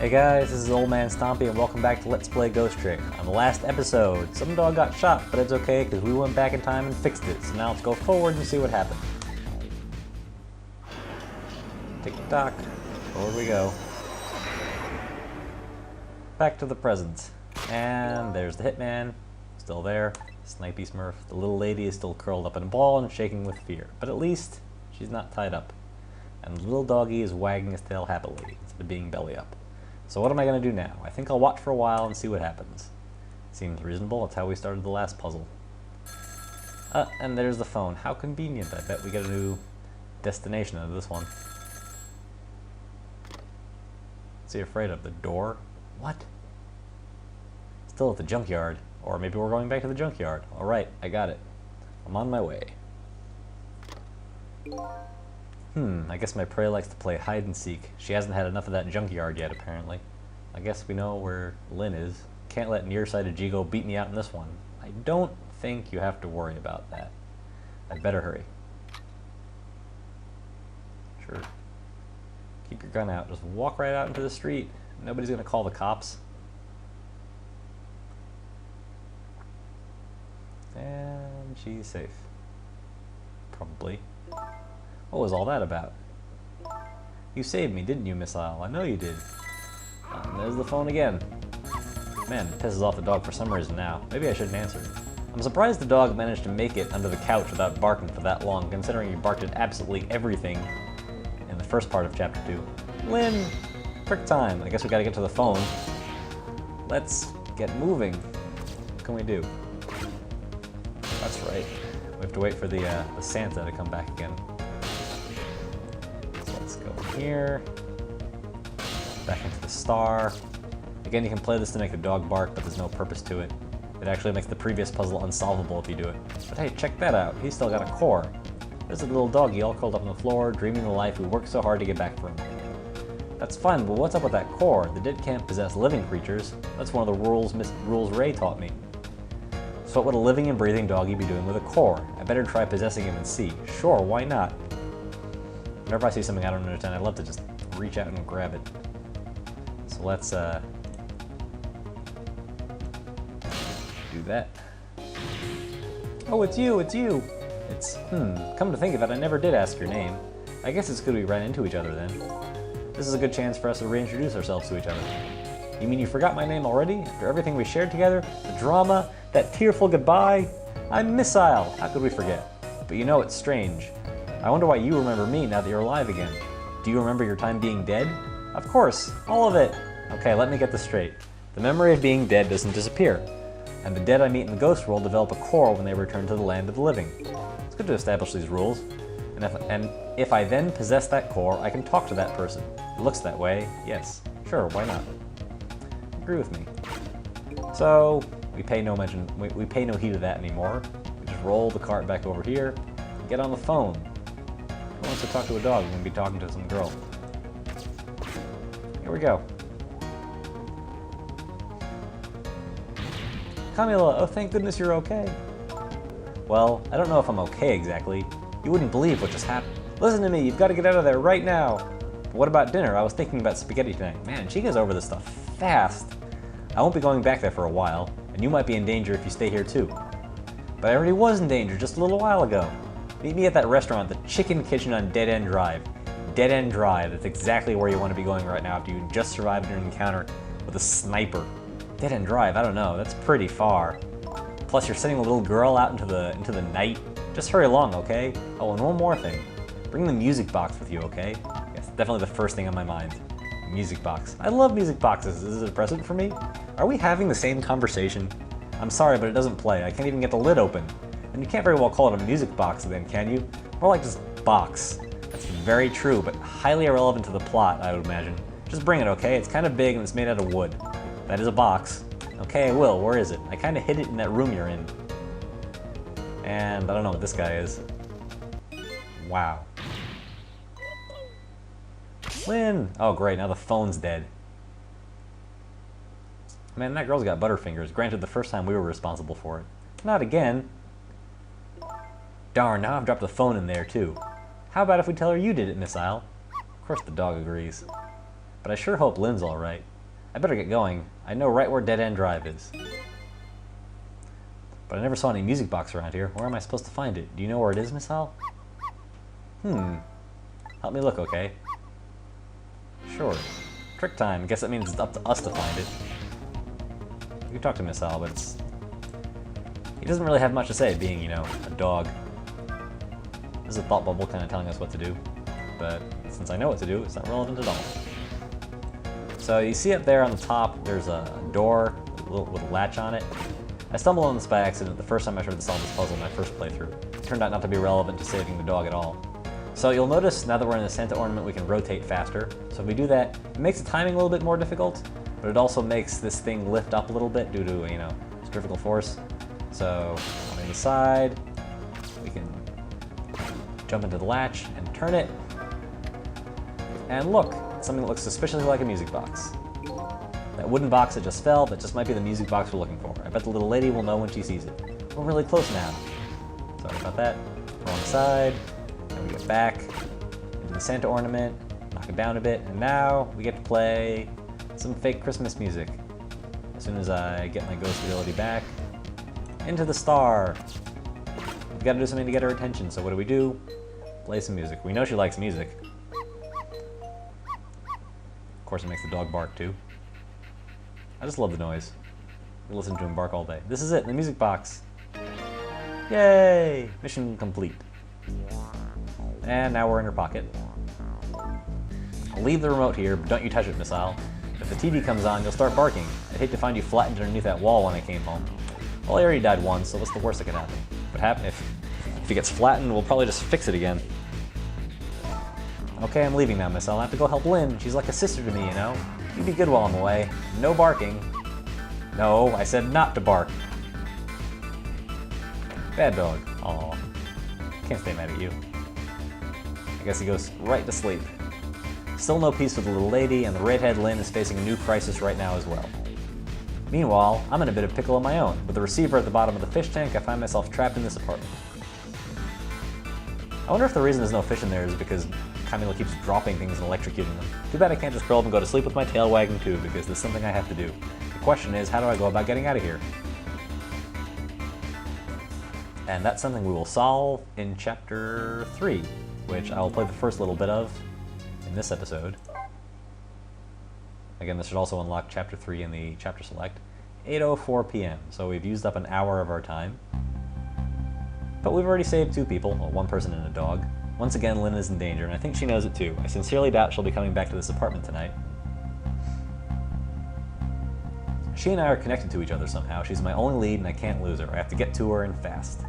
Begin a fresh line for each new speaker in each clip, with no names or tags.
Hey guys, this is Old Man Stompy and welcome back to Let's Play Ghost Trick. On the last episode, some dog got shot, but it's okay because we went back in time and fixed it. So now let's go forward and see what happened. Tick-tock, forward we go. Back to the present. And there's the hitman, still there. Snipey Smurf. The little lady is still curled up in a ball and shaking with fear. But at least, she's not tied up. And the little doggy is wagging his tail happily, instead of being belly up. So what am I going to do now? I think I'll watch for a while and see what happens. Seems reasonable. That's how we started the last puzzle. And there's the phone. How convenient. I bet we get a new destination out of this one. What's he afraid of? The door? What? Still at the junkyard. Or maybe we're going back to the junkyard. Alright, I got it. I'm on my way. I guess my prey likes to play hide and seek. She hasn't had enough of that junkyard yet, apparently. I guess we know where Lynn is. Can't let nearsighted Jigo beat me out in this one. I don't think you have to worry about that. I'd better hurry. Sure. Keep your gun out. Just walk right out into the street. Nobody's gonna call the cops. And she's safe. Probably. What was all that about? You saved me, didn't you, Miss Isle? I know you did. And there's the phone again. Man, it pisses off the dog for some reason now. Maybe I shouldn't answer it. I'm surprised the dog managed to make it under the couch without barking for that long, considering he barked at absolutely everything in the first part of Chapter 2. Lynn! Trick time. I guess we gotta get to the phone. Let's get moving. What can we do? That's right. We have to wait for the Santa to come back again. Here, back into the star. Again, you can play this to make the dog bark, but there's no purpose to it. It actually makes the previous puzzle unsolvable if you do it. But hey, check that out. He's still got a core. There's a little doggy all curled up on the floor, dreaming the life we worked so hard to get back for him. That's fine, but what's up with that core? The dead can't possess living creatures. That's one of the rules Ray taught me. So what would a living and breathing doggy be doing with a core? I better try possessing him and see. Sure, why not? Whenever I see something I don't understand, I'd love to just reach out and grab it. So let's do that. Oh, it's you, it's you! It's, come to think of it, I never did ask your name. I guess it's good we ran into each other then. This is a good chance for us to reintroduce ourselves to each other. You mean you forgot my name already? After everything we shared together? The drama? That tearful goodbye? I'm Miss Isle, how could we forget? But you know, it's strange. I wonder why you remember me now that you're alive again. Do you remember your time being dead? Of course, all of it. Okay, let me get this straight. The memory of being dead doesn't disappear, and the dead I meet in the ghost world develop a core when they return to the land of the living. It's good to establish these rules, and if I then possess that core, I can talk to that person. It looks that way, yes. Sure, why not? Agree with me. So, we pay no heed of that anymore. We just roll the cart back over here, and get on the phone. Who wants to talk to a dog when we be talking to some girl? Here we go. Camila, oh thank goodness you're okay. Well, I don't know if I'm okay exactly. You wouldn't believe what just happened. Listen to me, you've got to get out of there right now. But what about dinner? I was thinking about spaghetti tonight. Man, she gets over this stuff fast. I won't be going back there for a while, and you might be in danger if you stay here too. But I already was in danger just a little while ago. Meet me at that restaurant, the Chicken Kitchen on Dead End Drive. Dead End Drive, that's exactly where you want to be going right now after you just survived an encounter with a sniper. Dead End Drive, I don't know, that's pretty far. Plus you're sending a little girl out into the night. Just hurry along, okay? Oh, and one more thing. Bring the music box with you, okay? Yes, definitely the first thing on my mind. Music box. I love music boxes. Is it a present for me? Are we having the same conversation? I'm sorry, but it doesn't play. I can't even get the lid open. And you can't very well call it a music box then, can you? More like just box. That's very true, but highly irrelevant to the plot, I would imagine. Just bring it, okay? It's kind of big and it's made out of wood. That is a box. Okay, I will. Where is it? I kind of hid it in that room you're in. And I don't know what this guy is. Wow. Lynn! Oh great, now the phone's dead. Man, that girl's got butterfingers. Granted, the first time we were responsible for it. Not again. Darn, now I've dropped the phone in there too. How about if we tell her you did it, Miss Isle? Of course the dog agrees. But I sure hope Lynn's alright. I better get going. I know right where Dead End Drive is. But I never saw any music box around here. Where am I supposed to find it? Do you know where it is, Miss Al? Help me look, okay? Sure. Trick time. I guess that means it's up to us to find it. You can talk to Miss Al, but he doesn't really have much to say, being, you know, a dog. This is a thought bubble kind of telling us what to do. But since I know what to do, it's not relevant at all. So you see up there on the top, there's a door with a latch on it. I stumbled on this by accident the first time I tried to solve this puzzle in my first playthrough. It turned out not to be relevant to saving the dog at all. So you'll notice now that we're in the Santa ornament, we can rotate faster. So if we do that, it makes the timing a little bit more difficult, but it also makes this thing lift up a little bit due to, you know, centrifugal force. So on the side, we can jump into the latch and turn it. And look, something that looks suspiciously like a music box. That wooden box that just fell, that just might be the music box we're looking for. I bet the little lady will know when she sees it. We're really close now. Sorry about that. Wrong side. And we get back into the Santa ornament, knock it down a bit, and now we get to play some fake Christmas music. As soon as I get my ghost ability back, into the star. We've got to do something to get her attention, so what do? Play some music. We know she likes music. Of course, it makes the dog bark too. I just love the noise. I listen to him bark all day. This is it, the music box. Yay! Mission complete. And now we're in her pocket. I'll leave the remote here, but don't you touch it, Miss Al. If the TV comes on, you'll start barking. I'd hate to find you flattened underneath that wall when I came home. Well, he already died once, so what's the worst that could happen? If he gets flattened, we'll probably just fix it again. Okay, I'm leaving now, Miss Al. I have to go help Lynn. She's like a sister to me, you know? You be good while I'm away. No barking. No, I said not to bark. Bad dog. Aw. Can't stay mad at you. I guess he goes right to sleep. Still no peace with the little lady, and the redhead Lynn is facing a new crisis right now as well. Meanwhile, I'm in a bit of pickle of my own. With the receiver at the bottom of the fish tank, I find myself trapped in this apartment. I wonder if the reason there's no fish in there is because Camilo keeps dropping things and electrocuting them. Too bad I can't just curl up and go to sleep with my tail wagging too, because there's something I have to do. The question is, how do I go about getting out of here? And that's something we will solve in Chapter 3, which I will play the first little bit of in this episode. Again, this should also unlock Chapter 3 in the chapter select. 8:04 p.m., so we've used up an hour of our time. But we've already saved 2 people, well, 1 person and a dog. Once again, Lynn is in danger, and I think she knows it too. I sincerely doubt she'll be coming back to this apartment tonight. She and I are connected to each other somehow. She's my only lead, and I can't lose her. I have to get to her and fast.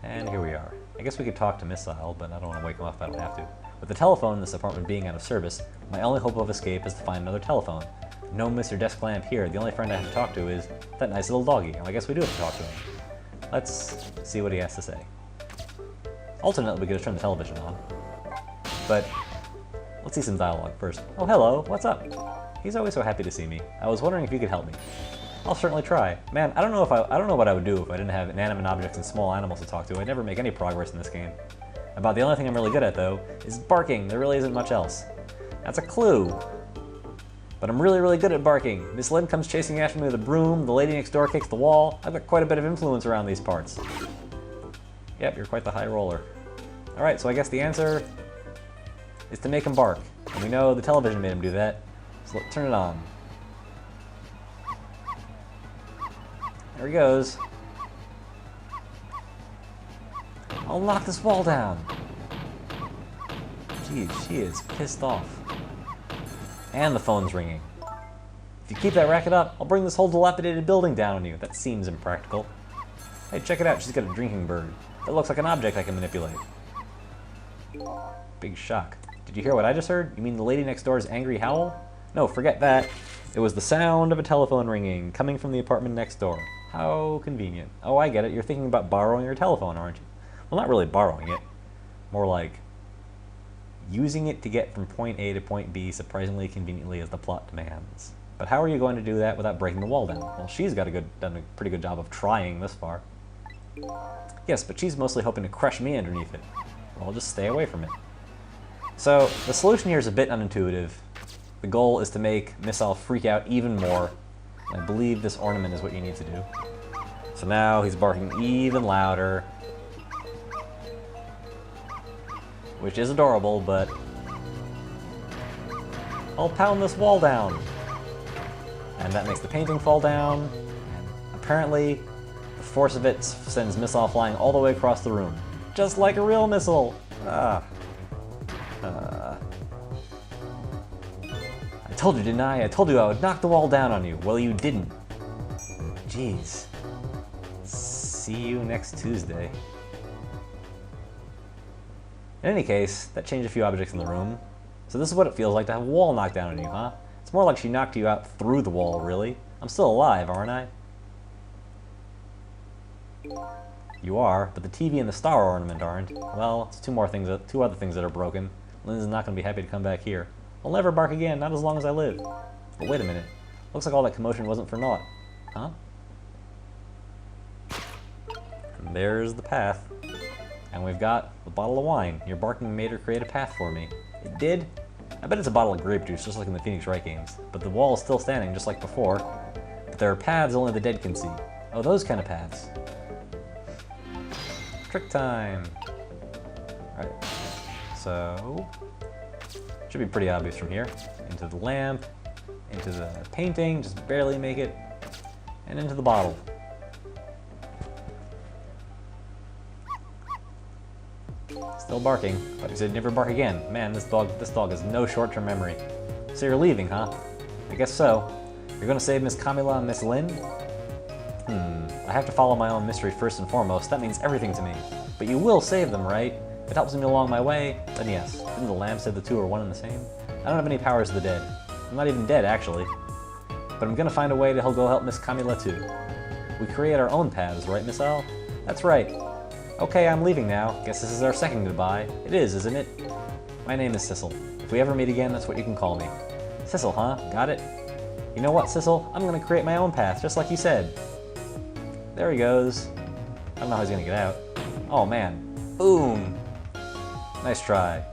And here we are. I guess we could talk to Miss Al, but I don't want to wake him up if I don't have to. With the telephone in this apartment being out of service, my only hope of escape is to find another telephone. No Mr. Desk Lamp here. The only friend I have to talk to is that nice little doggy. Well, I guess we do have to talk to him. Let's see what he has to say. Alternately, we could just turn the television on. But let's see some dialogue first. Oh, hello. What's up? He's always so happy to see me. I was wondering if you could help me. I'll certainly try. Man, I don't know what I would do if I didn't have inanimate objects and small animals to talk to. I'd never make any progress in this game. About the only thing I'm really good at, though, is barking. There really isn't much else. That's a clue. But I'm really, really good at barking. Miss Lynn comes chasing after me with a broom, the lady next door kicks the wall. I've got quite a bit of influence around these parts. Yep, you're quite the high roller. Alright, so I guess the answer is to make him bark. And we know the television made him do that, so let's turn it on. There he goes. I'll knock this wall down. Jeez, she is pissed off. And the phone's ringing. If you keep that racket up, I'll bring this whole dilapidated building down on you. That seems impractical. Hey, check it out. She's got a drinking bird. That looks like an object I can manipulate. Big shock. Did you hear what I just heard? You mean the lady next door's angry howl? No, forget that. It was the sound of a telephone ringing, coming from the apartment next door. How convenient. Oh, I get it. You're thinking about borrowing your telephone, aren't you? Well, not really borrowing it. More like using it to get from point A to point B surprisingly conveniently as the plot demands. But how are you going to do that without breaking the wall down? Well, she's done a pretty good job of trying this far. Yes, but she's mostly hoping to crush me underneath it. Well, I'll just stay away from it. So, the solution here is a bit unintuitive. The goal is to make Missile freak out even more. I believe this ornament is what you need to do. So now he's barking even louder. Which is adorable, but I'll pound this wall down. And that makes the painting fall down. And apparently, the force of it sends Missile flying all the way across the room. Just like a real missile! I told you, didn't I? I told you I would knock the wall down on you. Well, you didn't. Jeez. See you next Tuesday. In any case, that changed a few objects in the room. So this is what it feels like to have a wall knocked down on you, huh? It's more like she knocked you out through the wall, really. I'm still alive, aren't I? You are, but the TV and the star ornament aren't. Well, it's two other things that are broken. Lynn's not going to be happy to come back here. I'll never bark again, not as long as I live. But wait a minute. Looks like all that commotion wasn't for naught. Huh? And there's the path. And we've got the bottle of wine. Your barking made her create a path for me. It did? I bet it's a bottle of grape juice, just like in the Phoenix Wright games. But the wall is still standing, just like before. But there are paths only the dead can see. Oh, those kind of paths. Trick time! Alright. So... should be pretty obvious from here. Into the lamp, into the painting, just barely make it, and into the bottle. Still barking, but he said never bark again. Man, this dog has no short-term memory. So you're leaving, huh? I guess so. You're gonna save Miss Camila and Miss Lynn? I have to follow my own mystery first and foremost. That means everything to me. But you will save them, right? If it helps me along my way, then yes. Didn't the lamp say the two are one and the same? I don't have any powers of the dead. I'm not even dead, actually. But I'm gonna find a way to go help Miss Camila too. We create our own paths, right, Miss L? That's right. Okay, I'm leaving now. Guess this is our second goodbye. It is, isn't it? My name is Sissel. If we ever meet again, that's what you can call me. Sissel, huh? Got it? You know what, Sissel? I'm gonna create my own path, just like you said. There he goes. I don't know how he's gonna get out. Oh man. Boom! Nice try.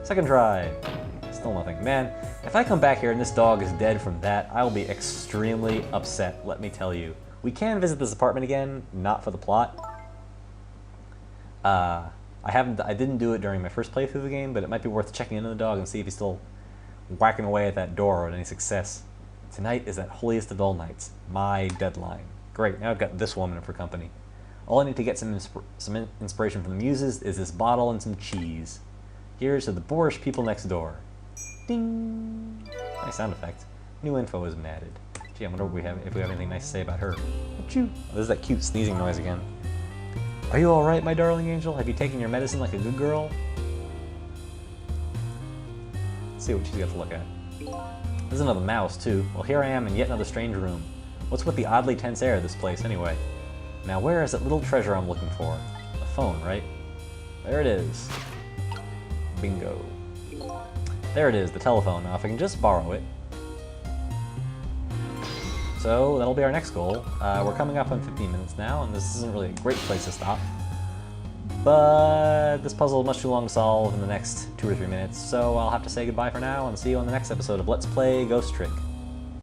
Second try. Still nothing. Man, if I come back here and this dog is dead from that, I'll be extremely upset, let me tell you. We can visit this apartment again, not for the plot. I didn't do it during my first playthrough of the game, but it might be worth checking into the dog and see if he's still whacking away at that door with any success. Tonight is that holiest of all nights, my deadline. Great, now I've got this woman for company. All I need to get some inspiration from the muses is this bottle and some cheese. Here's to the boorish people next door. Ding! Nice sound effect. New info has been added. Gee, I wonder if we have anything nice to say about her. Achoo! Oh, there's that cute sneezing noise again. Are you alright, my darling angel? Have you taken your medicine like a good girl? Let's see what she's got to look at. There's another mouse, too. Well, here I am in yet another strange room. What's with the oddly tense air of this place, anyway? Now, where is that little treasure I'm looking for? The phone, right? There it is. Bingo. There it is, the telephone. Now, if I can just borrow it. So, that'll be our next goal. We're coming up on 15 minutes now, and this isn't really a great place to stop. But this puzzle is much too long to solve in the next 2 or 3 minutes, so I'll have to say goodbye for now and see you on the next episode of Let's Play Ghost Trick.